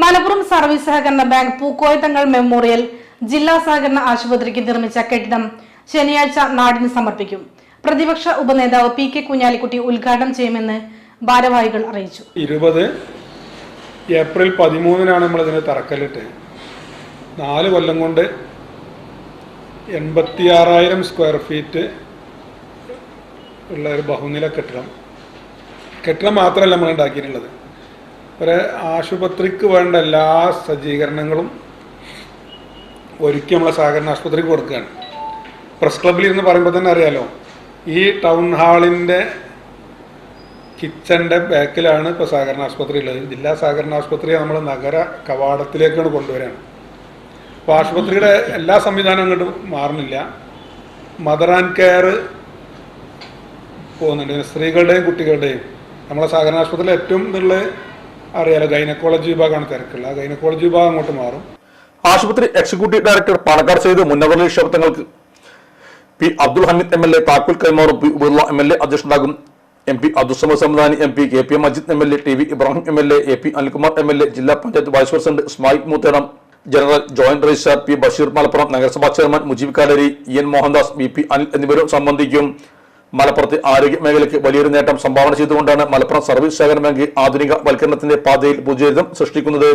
Malappuram service സഹകരണ bank പൂക്കോയത്തങ്ങൾ memorial ജില്ലാ സഹകരണ ആശുപത്രിക്ക് നിർമ്മിച്ച കെട്ടിടം ശനിയാഴ്ച നാടിന് സമർപ്പിക്കും. പ്രതിപക്ഷ ഉപനേതാവ് പി കെ കുഞ്ഞാലിക്കുട്ടി ഉദ്ഘാടനം ചെയ്യുമെന്ന് ഭാരവാഹികൾ അറിയിച്ചു. 20 ഏപ്രിൽ 13 നമ്മൾ ഇതിന് തറക്കല്ലിട്ട് 4 കൊല്ലം കൊണ്ട് 86,000 സ്ക്വയർ ഫീറ്റ് ഉള്ള ഒരു ബഹുനില കെട്ടിടം മാത്രമല്ല നമ്മൾ ഉണ്ടാക്കിയിട്ടുള്ളത്. ഒരു ആശുപത്രിക്ക് വേണ്ട എല്ലാ സജ്ജീകരണങ്ങളും ഒരുക്കി നമ്മളെ സഹകരണ ആശുപത്രിക്ക് കൊടുക്കുകയാണ്. പ്രസ് ക്ലബ്ബിൽ ഇരുന്ന് പറയുമ്പോൾ തന്നെ അറിയാലോ, ഈ ടൗൺ ഹാളിൻ്റെ കിച്ചൻ്റെ ബാക്കിലാണ് ഇപ്പോൾ സഹകരണ ആശുപത്രി ഉള്ളത്. ജില്ലാ സഹകരണ ആശുപത്രിയെ നമ്മൾ നഗര കവാടത്തിലേക്കാണ് കൊണ്ടുവരികയാണ്. അപ്പോൾ ആശുപത്രിയുടെ എല്ലാ സംവിധാനവും അങ്ങോട്ട് മാറുന്നില്ല. മദർ ആൻഡ് കെയർ പോകുന്നുണ്ട്, സ്ത്രീകളുടെയും കുട്ടികളുടെയും. നമ്മളെ സഹകരണ ആശുപത്രിയിൽ ഏറ്റവും ഇതുള്ള അറിയാലോ, ഗൈനക്കോളജി വിഭാഗമാണ് തിരക്കുള്ളത്. ആ ഗൈനക്കോളജി വിഭാഗം അങ്ങോട്ട് മാറും. ആശുപത്രി എക്സിക്യൂട്ടീവ് ഡയറക്ടർ പാണക്കാട് ചെയ്ത് മുന്നവറിലെ ക്ഷേത്രങ്ങൾക്ക് P Abdul Hameed M L A താക്കോൽ കൈമാറും. P Ubaidullah M L A അധ്യക്ഷനാകും. M P Abdussamad Samadani M P, K P M Majeed M L A, T V Ibrahim M L A, A P Anilkumar M L A, ജില്ലാ panchayat vice president Ismail Moothedam, general joint registrar P Basheer Malappuram, നഗരസഭാ chairman Mujeeb Kalari, N Mohandas, V P Anil എന്നിവരും സംബന്ധിക്കും. മലപ്പുറത്തെ ആരോഗ്യ മേഖലയ്ക്ക് വലിയൊരു നേട്ടം സംഭാവന ചെയ്തുകൊണ്ടാണ് മലപ്പുറം സർവീസ് സഹകരണ ബാങ്ക് ആധുനിക വൽക്കരണത്തിന്റെ പാതയിൽ പുതുചരിതം സൃഷ്ടിക്കുന്നത്.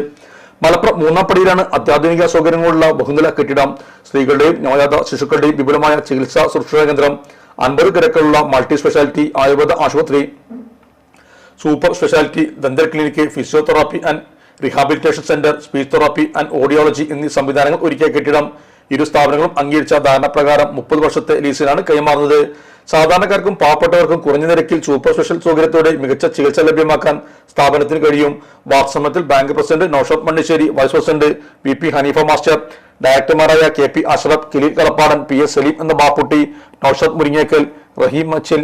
മലപ്പുറം 3-ാം പടിയിലാണ് അത്യാധുനിക സൗകര്യങ്ങളുള്ള ബഹുനില കെട്ടിടം. സ്ത്രീകളുടെയും നവജാത ശിശുക്കളുടെയും വിപുലമായ ചികിത്സാ ശുശ്രൂഷ കേന്ദ്രം, 50 കിടക്കുള്ള മൾട്ടി സ്പെഷ്യാലിറ്റി ആയുർവേദ ആശുപത്രി, super speciality dental clinic, physiotherapy and rehabilitation centre, speech therapy and audiology എന്നീ സംവിധാനങ്ങൾ ഒരുക്കിയ കെട്ടിടം ഇരു സ്ഥാപനങ്ങളും അംഗീകരിച്ച ധാരണപ്രകാരം 30 വർഷത്തെ ലീസിനാണ് കൈമാറുന്നത്. സാധാരണക്കാർക്കും പാവപ്പെട്ടവർക്കും കുറഞ്ഞ നിരക്കിൽ സൂപ്പർ സ്പെഷ്യൽ സൗകര്യത്തോടെ മികച്ച ചികിത്സ ലഭ്യമാക്കാൻ സ്ഥാപനത്തിന് കഴിയും. വാർത്താസമ്മേളനത്തിൽ bank president Naushad Mannisseri, vice president V P Haneefa master, ഡയറക്ടർമാരായ K P Ashraf, Kileel Kalappadan, P S Saleem എന്ന Bapputty, Naushad Muringekkal, Raheem Machil,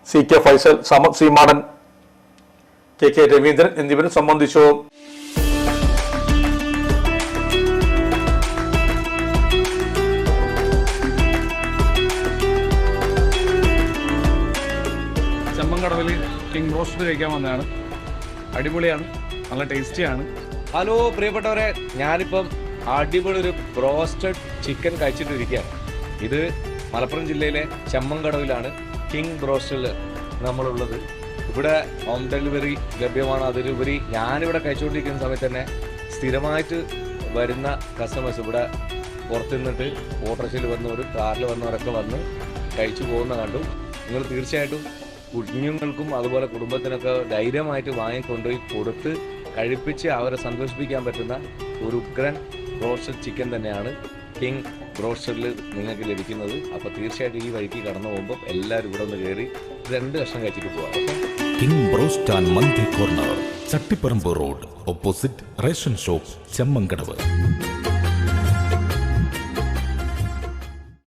C K Faisal, Samad Seemadan, K K Raveendran എന്നിവരും സംബന്ധിച്ചു. ചെമ്മങ്കടവിൽ കിങ് റോസ്റ്റ് കഴിക്കാൻ വന്നതാണ്. അടിപൊളിയാണ്, നല്ല ടേസ്റ്റിയാണ്. ഹലോ പ്രിയപ്പെട്ടവരെ, ഞാനിപ്പം അടിപൊളി ഒരു ബ്രോസ്റ്റഡ് ചിക്കൻ കഴിച്ചിട്ടിരിക്കുകയാണ്. ഇത് മലപ്പുറം ജില്ലയിലെ ചെമ്മങ്കടവിലാണ് കിങ് ബ്രോസ്റ്റിൽ നമ്മളുള്ളത്. ഇവിടെ ഹോം ഡെലിവറി ലഭ്യമാണ്. അതിലുപരി ഞാനിവിടെ കഴിച്ചുകൊണ്ടിരിക്കുന്ന സമയത്ത് തന്നെ സ്ഥിരമായിട്ട് വരുന്ന കസ്റ്റമേഴ്സ് ഇവിടെ പുറത്തു നിന്നിട്ട് ഓട്ടോറിക്ഷയിൽ വന്നവർ, കാറിൽ വന്നവരൊക്കെ വന്ന് കഴിച്ചു പോകുന്ന കണ്ടു. നിങ്ങൾ തീർച്ചയായിട്ടും കുഞ്ഞുങ്ങൾക്കും അതുപോലെ കുടുംബത്തിനൊക്കെ ധൈര്യമായിട്ട് വാങ്ങിക്കൊണ്ടുപോയി കൊടുത്ത് കഴിപ്പിച്ച് അവരെ സന്തോഷിപ്പിക്കാൻ പറ്റുന്ന ഒരു ഉഗ്രൻ ബ്രോസ്റ്റഡ് ചിക്കൻ തന്നെയാണ് കിങ് ബ്രോസ്റ്റഡിൽ നിങ്ങൾക്ക് ലഭിക്കുന്നത്. അപ്പോൾ തീർച്ചയായിട്ടും ഈ വഴിക്ക് കടന്നു പോകുമ്പോൾ എല്ലാവരും ഇവിടെ ഒന്ന് കയറി 2 കഷ്ണം കഴിച്ചിട്ട് പോകാം. King broast and mandi corner, Chattiparamba road, opposite ration shop, Chemmankadavu.